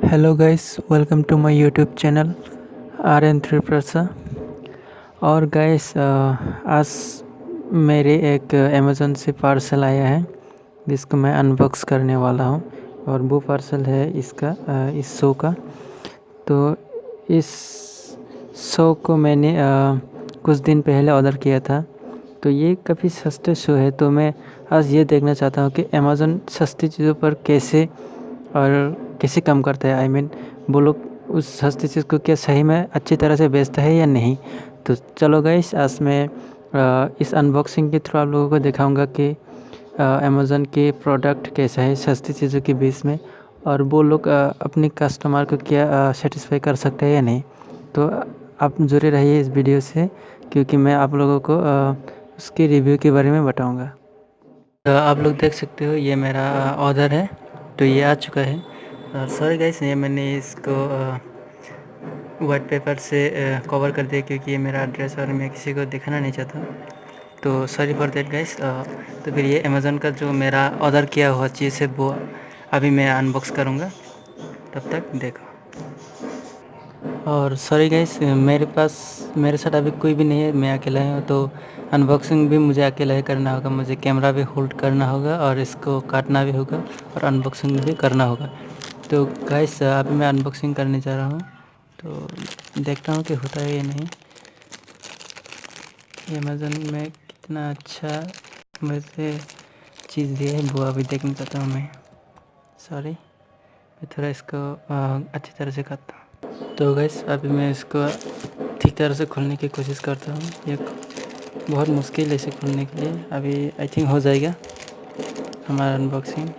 Hello guys, welcome to my YouTube channel RN3 प्रसा। और guys आज मेरे एक अमेज़न से पार्सल आया है जिसको मैं अनबॉक्स करने वाला हूँ। और वो पार्सल है इसका इस शो का। तो इस शो को मैंने कुछ दिन पहले ऑर्डर किया था। तो ये काफ़ी सस्ते शो है। तो मैं आज ये देखना चाहता हूँ कि अमेज़न सस्ती चीज़ों पर कैसे कम करता है। आई मीन वो लोग उस सस्ती चीज़ को क्या सही में अच्छी तरह से बेचता है या नहीं। तो चलो गाइस, आज मैं इस अनबॉक्सिंग के थ्रू आप लोगों को दिखाऊंगा कि अमेज़न के प्रोडक्ट कैसा है सस्ती चीज़ों के बीच में, और वो लोग अपने कस्टमर को क्या सेटिस्फाई कर सकते हैं या नहीं। तो आप जुड़े रहिए इस वीडियो से, क्योंकि मैं आप लोगों को उसके रिव्यू के बारे में बताऊंगा। आप लोग देख सकते हो ये मेरा ऑर्डर है। तो ये आ चुका है। सॉरी गाइस, ये मैंने इसको वाइट पेपर से कवर कर दिया क्योंकि ये मेरा एड्रेस और मैं किसी को दिखाना नहीं चाहता। तो सॉरी फॉर दैट गाइस। तो फिर ये अमेज़न का जो मेरा ऑर्डर किया हुआ चीज़ है वो अभी मैं अनबॉक्स करूँगा, तब तक देखो। और सॉरी गाइस, मेरे साथ अभी कोई भी नहीं है, मैं अकेला हूँ। तो अनबॉक्सिंग भी मुझे अकेला ही करना होगा। मुझे कैमरा भी होल्ड करना होगा और इसको काटना भी होगा और अनबॉक्सिंग भी करना होगा। तो गाइस अभी मैं अनबॉक्सिंग करने जा रहा हूँ। तो देखता हूँ कि होता है या नहीं। अमेज़न में कितना अच्छा मुझे चीज़ दी है वो अभी देखना चाहता हूँ मैं। सॉरी, मैं थोड़ा इसको अच्छी तरह से काटता हूँ। तो गाइस अभी मैं इसको ठीक तरह से खोलने की कोशिश करता हूँ। ये बहुत मुश्किल है इसे खोलने के लिए। अभी आई थिंक हो जाएगा हमारा अनबॉक्सिंग।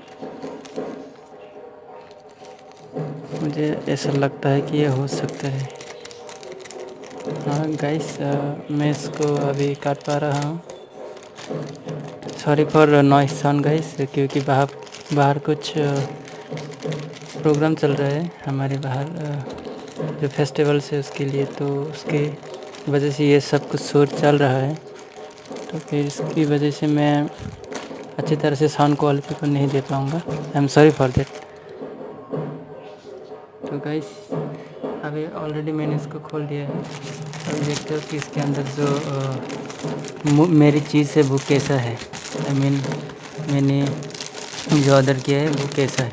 मुझे ऐसा लगता है कि ये हो सकता है। हाँ गाइस, मैं इसको अभी काट पा रहा हूँ। Sorry for noise sound guys, क्योंकि बाहर कुछ प्रोग्राम चल रहा है हमारे बाहर, जो फेस्टिवल्स है उसके लिए। तो उसके वजह से ये सब कुछ शोर चल रहा है। तो फिर इसकी वजह से मैं अच्छी तरह से साउंड क्वालिटी को नहीं दे पाऊँगा। I am sorry for that. तो गाइस अभी ऑलरेडी मैंने इसको खोल दिया है। अब देखते हो कि इसके अंदर जो मेरी चीज़ है वो कैसा है। आई मीन मैंने जो ऑर्डर किया है वो कैसा है।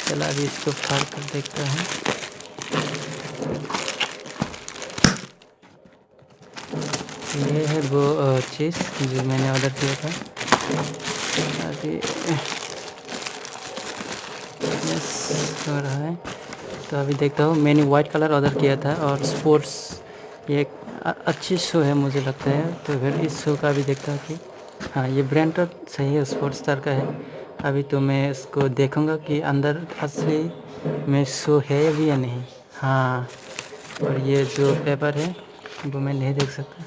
चलो अभी इसको फाड़ कर देखता हूँ। ये है वो चीज़ जो मैंने ऑर्डर किया था। अभी हो रहा है। तो अभी देखता हूँ। मैंने वाइट कलर ऑर्डर किया था और स्पोर्ट्स, ये एक अच्छी शो है मुझे लगता है। तो फिर इस शो का भी देखता हूँ कि हाँ, ये ब्रांड तो सही है, स्पोर्ट्स स्टार का है। अभी तो मैं इसको देखूँगा कि अंदर असली में शो है भी या नहीं। हाँ, और ये जो पेपर है वो मैं नहीं देख सकता।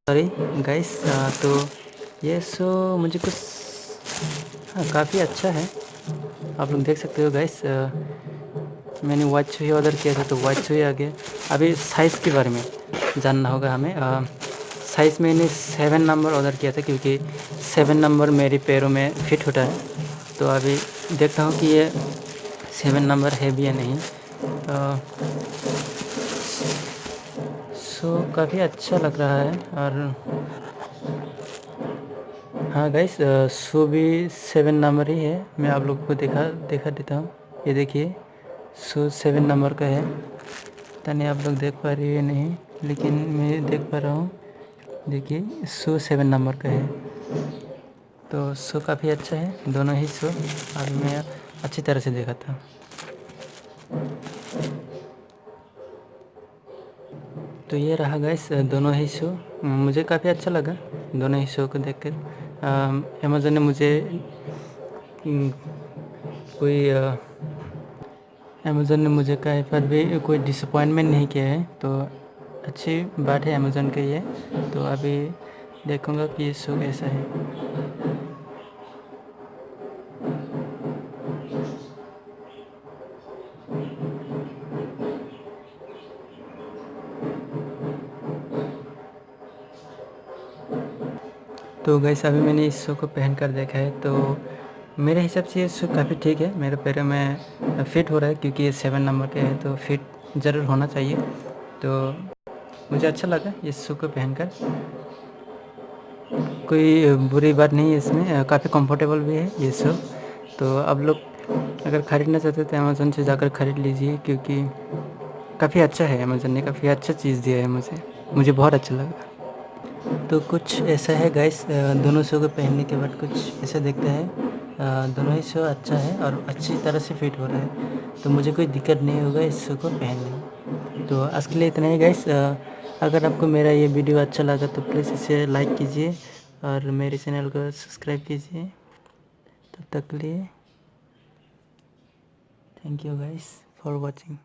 Sorry guys. तो ये शो मुझे कुछ काफ़ी अच्छा है। आप लोग देख सकते हो गाइस। मैंने वाइट शू ही ऑर्डर किया था तो वाइट शू ही आ गया। अभी साइज़ के बारे में जानना होगा हमें। साइज़ मैंने 7 नंबर ऑर्डर किया था क्योंकि 7 नंबर मेरे पैरों में फिट होता है। तो अभी देखता हूँ कि ये 7 नंबर है भी या नहीं। सो काफ़ी अच्छा लग रहा है। और हाँ गाइस, शू भी 7 नंबर ही है। मैं आप लोगों को दिखा देता हूँ। ये देखिए, शू 7 नंबर का है। पता नहीं आप लोग देख पा रहे हो या नहीं, लेकिन मैं देख पा रहा हूँ। देखिए, शू 7 नंबर का है। तो शू काफ़ी अच्छा है, दोनों ही शू। अभी मैं अच्छी तरह से दिखाता हूँ। तो ये रहा गाइस दोनों ही शो। मुझे काफ़ी अच्छा लगा दोनों ही शो को देखकर। अमेज़न ने मुझे कोई अमेज़न ने मुझे कहीं पर भी कोई डिसअपॉइंटमेंट नहीं किया है। तो अच्छी बात है अमेज़न के ये। तो अभी देखूँगा कि ये शो कैसा है। तो गाइस अभी मैंने इस शो को पहन कर देखा है। तो मेरे हिसाब से ये शू काफ़ी ठीक है, मेरे पैरों में फिट हो रहा है क्योंकि ये 7 नंबर के है तो फिट ज़रूर होना चाहिए। तो मुझे अच्छा लगा इस शू को पहनकर। कोई बुरी बात नहीं है इसमें, काफ़ी कंफर्टेबल भी है ये शू। तो आप लोग अगर ख़रीदना चाहते हैं तो अमेज़न से जाकर ख़रीद लीजिए क्योंकि काफ़ी अच्छा है, अमेज़न ने काफ़ी अच्छा चीज़ दिया है मुझे बहुत अच्छा लगा। तो कुछ ऐसा है गाइस, दोनों शू को पहनने के बाद कुछ ऐसा दिखता है। दोनों ही शू अच्छा है और अच्छी तरह से फिट हो रहा है, तो मुझे कोई दिक्कत नहीं होगा इस शू को पहनने में। तो आज के लिए इतना ही गाइस। अगर आपको मेरा ये वीडियो अच्छा लगा तो प्लीज़ इसे लाइक कीजिए और मेरे चैनल को सब्सक्राइब कीजिए। तब तक के लिए thank you guys for watching.